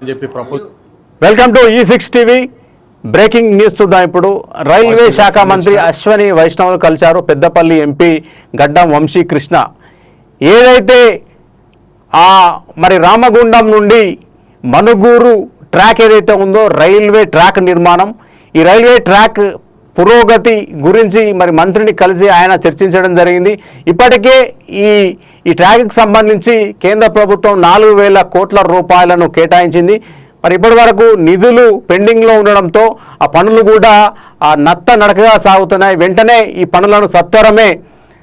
చెప్పి propose. Welcome to E6 TV. Breaking news చూద్దాం. ఇప్పుడు రైల్వే శాఖ మంత్రి అశ్వని వైష్ణవ్ను కలిశారు పెద్దపల్లి ఎంపీ గడ్డం వంశీకృష్ణ. ఏదైతే మరి రామగుండం నుండి మనుగూరు ట్రాక్ ఏదైతే ఉందో రైల్వే ట్రాక్ నిర్మాణం, ఈ రైల్వే ట్రాక్ పురోగతి గురించి మరి మంత్రిని కలిసి ఆయన చర్చించడం జరిగింది. ఇప్పటికే ఈ ట్రాక్కి సంబంధించి కేంద్ర ప్రభుత్వం 4,000 కోట్ల రూపాయలను కేటాయించింది. మరి ఇప్పటి వరకు నిధులు పెండింగ్లో ఉండడంతో ఆ పనులు కూడా నత్త నడకగా సాగుతున్నాయి. వెంటనే ఈ పనులను సత్వరమే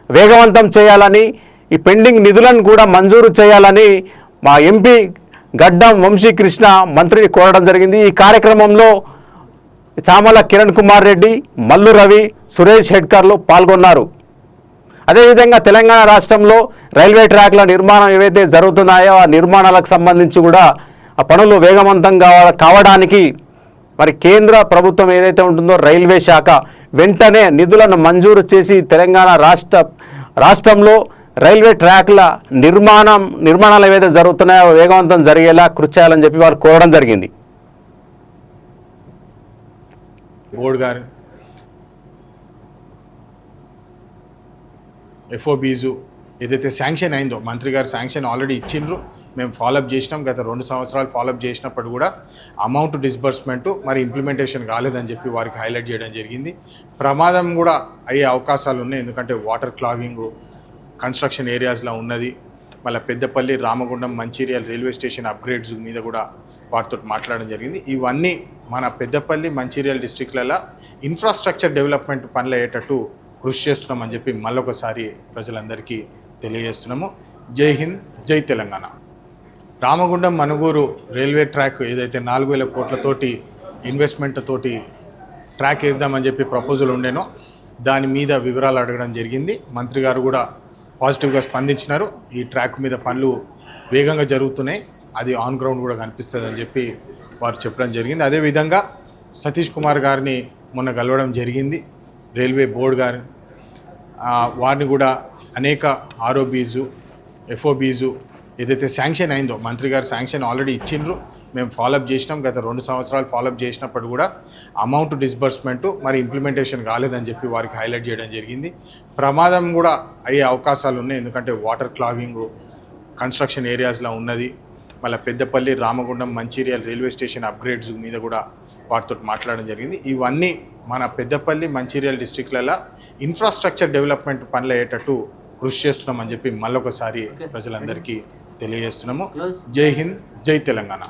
వేగవంతం చేయాలని, ఈ పెండింగ్ నిధులను కూడా మంజూరు చేయాలని మా ఎంపీ గడ్డం వంశీకృష్ణ మంత్రిని కోరడం జరిగింది. ఈ కార్యక్రమంలో చామల కిరణ్ కుమార్ రెడ్డి, మల్లు రవి, సురేష్ హెడ్కర్లు పాల్గొన్నారు. అదేవిధంగా తెలంగాణ రాష్ట్రంలో రైల్వే ట్రాక్ల నిర్మాణం ఏవైతే జరుగుతున్నాయో ఆ నిర్మాణాలకు సంబంధించి కూడా ఆ పనులు వేగవంతం కావడానికి మరి కేంద్ర ప్రభుత్వం ఏదైతే ఉంటుందో రైల్వే శాఖ వెంటనే నిధులను మంజూరు చేసి తెలంగాణ రాష్ట్రంలో రైల్వే ట్రాక్ల నిర్మాణాలు ఏవైతే జరుగుతున్నాయో వేగవంతం జరిగేలా కృషి చేయాలని చెప్పి వారు కోరడం జరిగింది. బోర్డు గారు ఎఫ్ఓబీజు ఏదైతే శాంక్షన్ అయిందో మంత్రి గారు శాంక్షన్ ఆల్రెడీ ఇచ్చిండ్రు, మేము ఫాలోఅప్ చేసినాం. గత 2 సంవత్సరాలు ఫాలోఅప్ చేసినప్పుడు కూడా అమౌంట్ డిస్బర్స్మెంటు మరి ఇంప్లిమెంటేషన్ కాలేదని చెప్పి వారికి హైలైట్ చేయడం జరిగింది. ప్రమాదం కూడా అయ్యే అవకాశాలు ఉన్నాయి, ఎందుకంటే వాటర్ క్లాగింగ్ కన్స్ట్రక్షన్ ఏరియాస్లో ఉన్నది. మళ్ళీ Peddapalli, Ramagundam, Mancherial railway station upgrades మీద కూడా వారితో మాట్లాడడం జరిగింది. ఇవన్నీ మన పెద్దపల్లి, మంచిర్యాల డిస్ట్రిక్ట్లలో ఇన్ఫ్రాస్ట్రక్చర్ డెవలప్మెంట్ పనులు అయ్యేటట్టు కృషి చేస్తున్నామని చెప్పి మళ్ళొకసారి ప్రజలందరికీ తెలియజేస్తున్నాము. జై హింద్, జై తెలంగాణ. రామగుండం మనుగూరు రైల్వే ట్రాక్ ఏదైతే 4,000 కోట్లతోటి ఇన్వెస్ట్మెంట్ తోటి ట్రాక్ వేద్దామని చెప్పి ప్రపోజల్ ఉండేనో దాని మీద వివరాలు అడగడం జరిగింది. మంత్రి గారు కూడా పాజిటివ్గా స్పందించినారు. ఈ ట్రాక్ మీద పనులు వేగంగా జరుగుతున్నాయి, అది ఆన్ గ్రౌండ్ కూడా కనిపిస్తుంది అని చెప్పి వారు చెప్పడం జరిగింది. అదేవిధంగా సతీష్ కుమార్ గారిని మొన్న కలవడం జరిగింది, రైల్వే బోర్డు గారు. వారిని కూడా అనేక ఆర్ఓబీజు, ఎఫ్ఓబీజు ఏదైతే శాంక్షన్ అయిందో మంత్రి గారు శాంక్షన్ ఆల్రెడీ ఇచ్చిండ్రు, మేము ఫాలోఅప్ చేసినాం. గత 2 సంవత్సరాలు ఫాలోఅప్ చేసినప్పుడు కూడా అమౌంట్ డిస్బర్స్మెంటు మరి ఇంప్లిమెంటేషన్ కాలేదని చెప్పి వారికి హైలైట్ చేయడం జరిగింది. ప్రమాదం కూడా అయ్యే అవకాశాలు ఉన్నాయి, ఎందుకంటే వాటర్ క్లాగింగ్ కన్స్ట్రక్షన్ ఏరియాస్లో ఉన్నది. మళ్ళీ Peddapalli, Ramagundam, Mancherial railway station upgrades మీద కూడా వారితో మాట్లాడడం జరిగింది. ఇవన్నీ మన పెద్దపల్లి, మంచిర్యాల డిస్ట్రిక్ట్లలో ఇన్ఫ్రాస్ట్రక్చర్ డెవలప్మెంట్ పనులు అయ్యేటట్టు కృషి చేస్తున్నామని చెప్పి మళ్ళొకసారి ప్రజలందరికీ తెలియజేస్తున్నాము. జై హింద్, జై తెలంగాణ.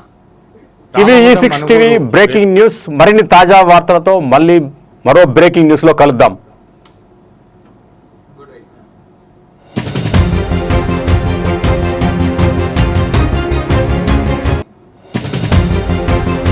ఇది E6 టీవీ బ్రేకింగ్ న్యూస్. మరిన్ని తాజా వార్తలతో మళ్ళీ మరో బ్రేకింగ్ న్యూస్లో కలుద్దాం.